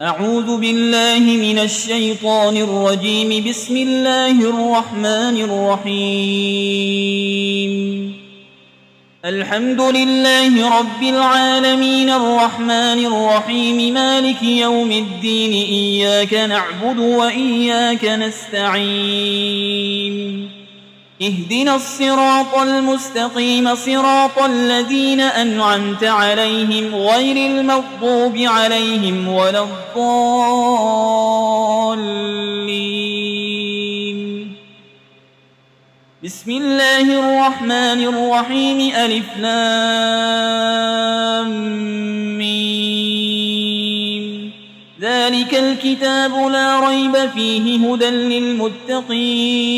أعوذ بالله من الشيطان الرجيم. بسم الله الرحمن الرحيم. الحمد لله رب العالمين الرحمن الرحيم مالك يوم الدين إياك نعبد وإياك نستعين اهدنا الصراط المستقيم صراط الذين أنعمت عليهم غير المغضوب عليهم ولا الضالين. بسم الله الرحمن الرحيم. ألف لام ميم. ذلك الكتاب لا ريب فيه هدى للمتقين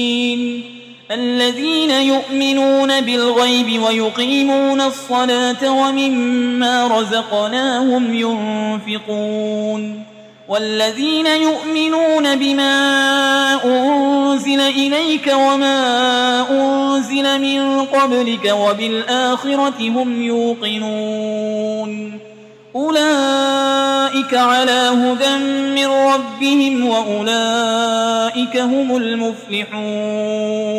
الذين يؤمنون بالغيب ويقيمون الصلاة ومما رزقناهم ينفقون والذين يؤمنون بما أنزل إليك وما أنزل من قبلك وبالآخرة هم يوقنون أولئك على هدى من ربهم وأولئك هم المفلحون.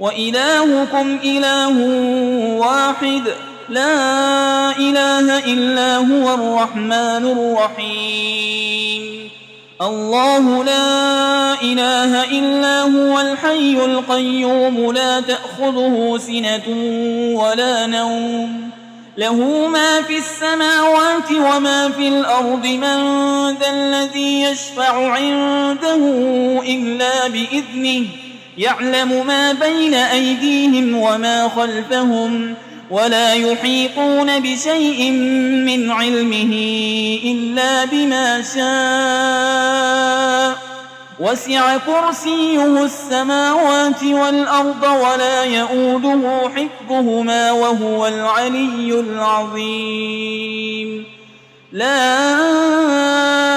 وإلهكم إله واحد لا إله إلا هو الرحمن الرحيم. الله لا إله إلا هو الحي القيوم لا تأخذه سنة ولا نوم له ما في السماوات وما في الأرض. من ذا الذي يشفع عنده إلا بإذنه يعلم ما بين أيديهم وما خلفهم ولا يحيطون بشيء من علمه إلا بما شاء وسع كرسيه السماوات والأرض ولا يؤوده حفظهما وهو العلي العظيم. لا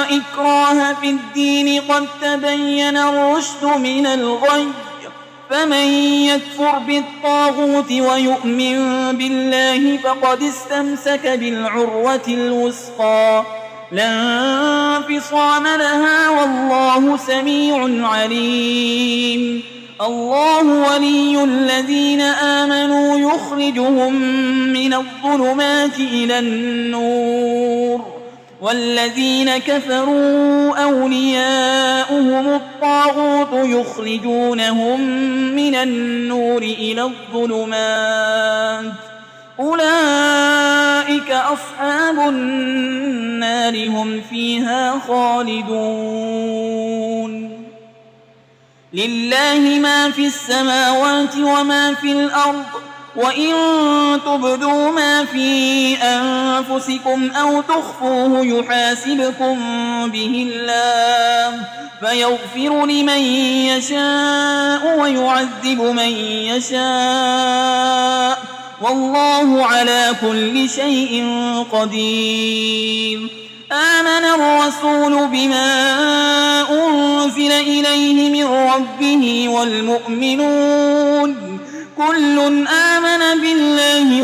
إكراه في الدين قد تبين الرشد من الغي فمن يكفر بالطاغوت ويؤمن بالله فقد استمسك بالعروة الوثقى لا انفصام لها والله سميع عليم. الله ولي الذين آمنوا يخرجهم من الظلمات إلى النور والذين كفروا أولياؤهم الطاغوت يخرجونهم من النور إلى الظلمات أولئك أصحاب النار هم فيها خالدون. لله ما في السماوات وما في الأرض وإن تبدوا ما في أنفسكم أو تخفوه يحاسبكم به الله فيغفر لمن يشاء ويعذب من يشاء والله على كل شيء قدير. آمن الرسول بما أنزل إليه من ربه والمؤمنون كل آمن بالله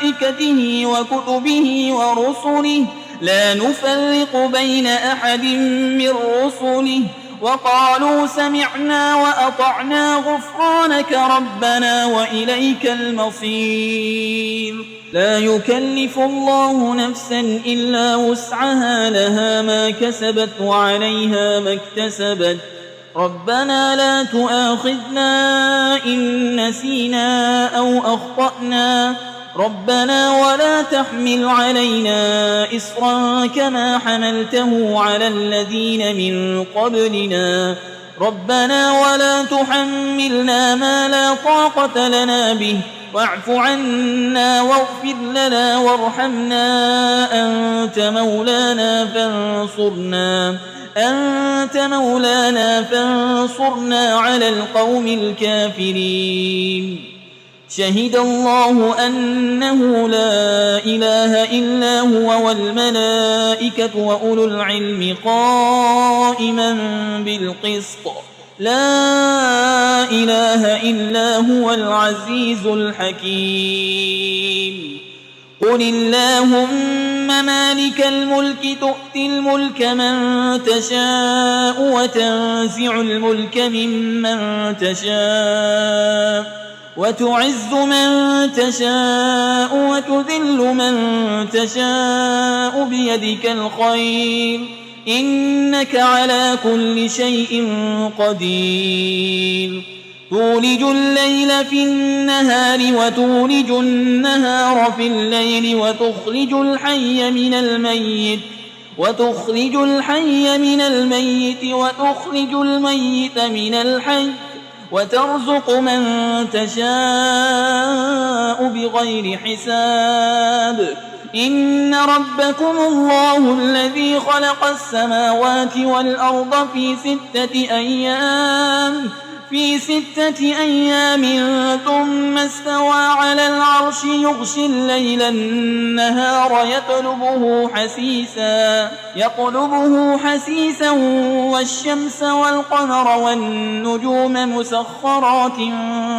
وملائكته وكتبه ورسله لا نفرق بين أحد من رسله وقالوا سمعنا وأطعنا غفرانك ربنا وإليك المصير. لا يكلف الله نفسا إلا وسعها لها ما كسبت وعليها ما اكتسبت ربنا لا تؤاخذنا إن نسينا أو أخطأنا ربنا ولا تحمل علينا إصرا كما حملته على الذين من قبلنا ربنا ولا تحملنا ما لا طاقة لنا به واعف عنا واغفر لنا وارحمنا أنت مولانا فانصرنا على القوم الكافرين. شهد الله أنه لا إله إلا هو والملائكة وأولو العلم قائما بالقسط لا إله إلا هو العزيز الحكيم. قل اللهم مالك الملك تؤتي الملك من تشاء وتنزع الملك ممن تشاء وتعز من تشاء وتذل من تشاء بيدك الخير إنك على كل شيء قدير تولج الليل في النهار وتولج النهار في الليل وتخرج الحي من الميت وتخرج الميت من الحي وترزق من تشاء بغير حساب إن ربكم الله الذي خلق السماوات والأرض في 6 أيام ثم استوى على العرش يغشي الليل النهار يطلبه حسيسا والشمس والقمر والنجوم مسخرات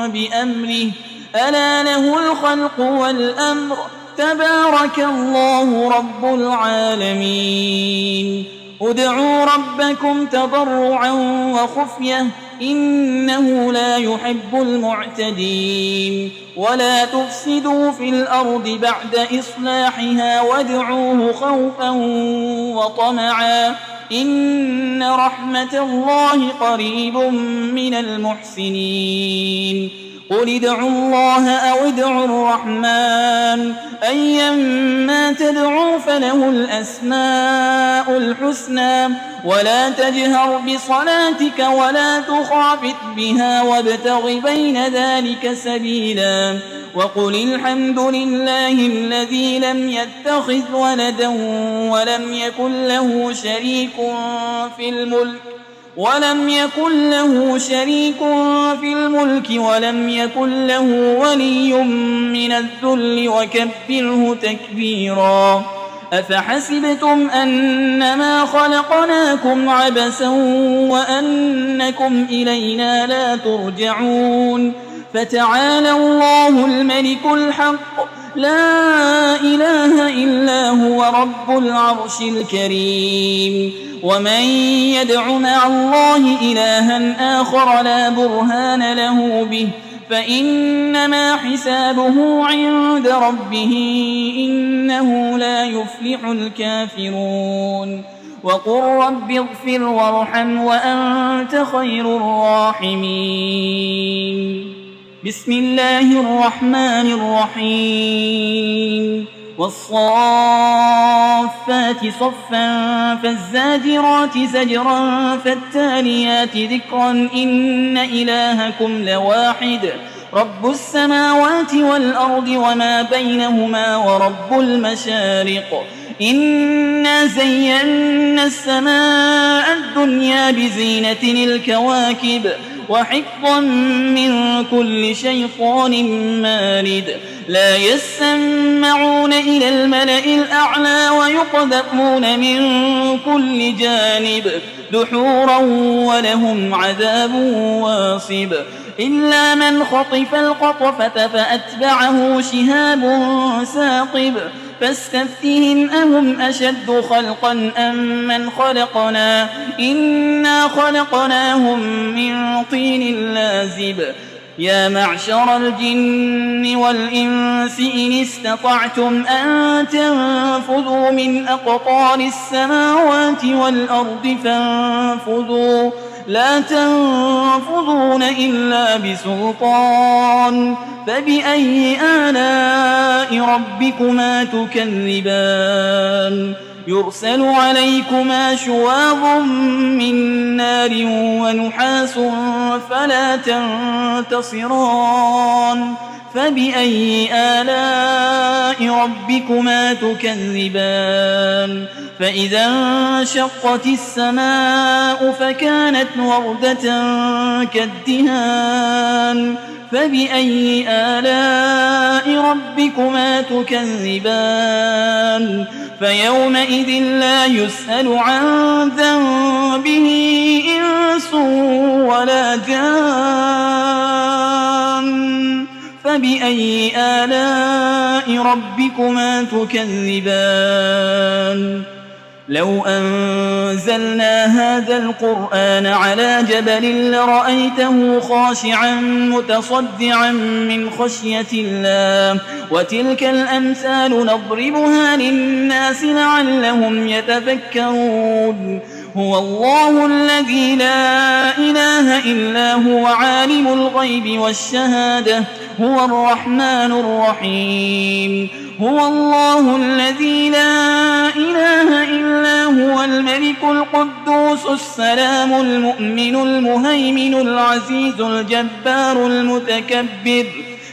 بأمره ألا له الخلق والأمر تبارك الله رب العالمين ادعوا ربكم تضرعا وخفية إنه لا يحب المعتدين ولا تفسدوا في الأرض بعد إصلاحها وادعوه خوفا وطمعا إن رحمة الله قريب من المحسنين قل ادعوا الله أو ادعوا الرحمن أيما تدعوا فله الأسماء الحسنى ولا تجهر بصلاتك ولا تخافت بها وابتغ بين ذلك سبيلا وقل الحمد لله الذي لم يتخذ ولدا ولم يكن له شريك في الملك ولم يكن له ولي من الذل وكبره تكبيرا أفحسبتم أنما خلقناكم عبثا وأنكم إلينا لا ترجعون فتعالى الله الملك الحق لا إله إلا هو رب العرش الكريم ومن يدع مع الله إلها آخر لا برهان له به فإنما حسابه عند ربه إنه لا يفلح الكافرون وقل رب اغفر وارحم وأنت خير الراحمين بسم الله الرحمن الرحيم والصافات صفا فالزاجرات زجرا فالتاليات ذكرا إن إلهكم لواحد رب السماوات والأرض وما بينهما ورب المشارق إنا زينا السماء الدنيا بزينة الكواكب وحفظا من كل شيطان مارد لا يسمعون إلى الملأ الأعلى ويقذفون من كل جانب دحورا ولهم عذاب واصب إلا من خطف القطفة فأتبعه شهاب ثاقب فاستفتهم أهم أشد خلقا أم من خلقنا إنا خلقناهم من طين لازب يا معشر الجن والإنس إن استطعتم أن تنفذوا من أقطار السماوات والأرض فانفذوا لا تنفذون إلا بسلطان فبأي آلاء ربكما تكذبان يرسل عليكما شواظ من نار ونحاس فلا تنتصران فبأي آلاء ربكما تكذبان فإذا انشقت السماء فكانت وردة كالدهان فبأي آلاء ربكما تكذبان فيومئذ لا يسأل عن ذنبه إنس ولا جان فبأي آلاء ربكما تكذبان لو أنزلنا هذا القرآن على جبل لرأيته خاشعا متصدعا من خشية الله وتلك الأمثال نضربها للناس لعلهم يتفكرون هو الله الذي لا إله إلا هو عالم الغيب والشهادة هو الرحمن الرحيم هو الله الذي لا إله إلا هو الملك القدوس السلام المؤمن المهيمن العزيز الجبار المتكبر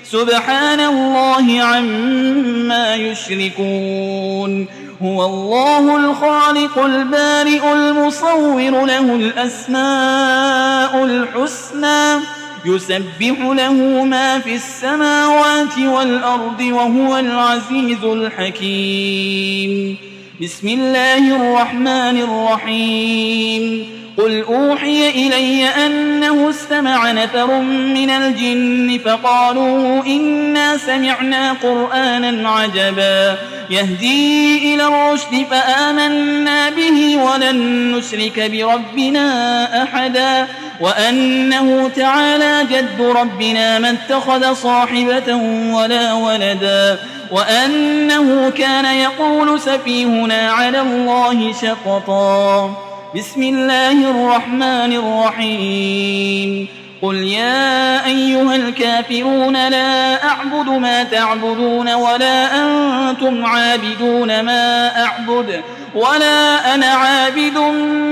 سبحان الله عما يشركون هو الله الخالق البارئ المصور له الأسماء الحسنى يسبح له ما في السماوات والأرض وهو العزيز الحكيم بسم الله الرحمن الرحيم قل أوحي إلي أنه استمع نفر من الجن فقالوا إنا سمعنا قرآنا عجبا يهدي إلى الرشد فآمنا به ولن نشرك بربنا أحدا وأنه تعالى جد ربنا ما اتخذ صاحبة ولا ولدا وأنه كان يقول سفيهنا على الله شططا بسم الله الرحمن الرحيم قل يا أيها الكافرون لا أعبد ما تعبدون ولا أنتم عابدون ما أعبد ولا أنا عابد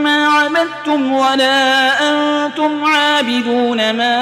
ما عبدتم ولا أنتم عابدون ما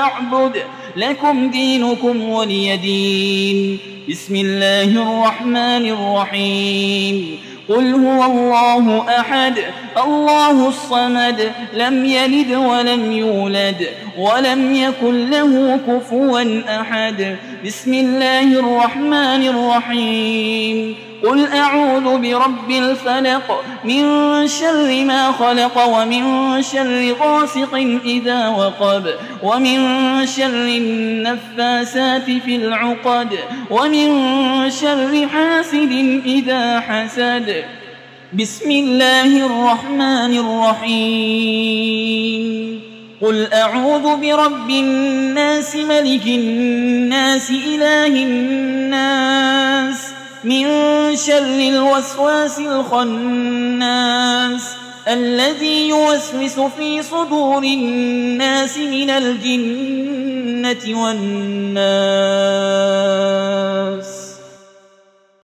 أعبد لكم دينكم ولي دين بسم الله الرحمن الرحيم قل هو الله أحد الله الصمد لم يلد ولم يولد ولم يكن له كفوا أحد بسم الله الرحمن الرحيم قل أعوذ برب الفلق من شر ما خلق ومن شر غاسق إذا وقب ومن شر النفاسات في العقد ومن شر حاسد إذا حسد بسم الله الرحمن الرحيم قل أعوذ برب الناس ملك الناس إله الناس من شر الوسواس الخناس الذي يوسوس في صدور الناس من الجنة والناس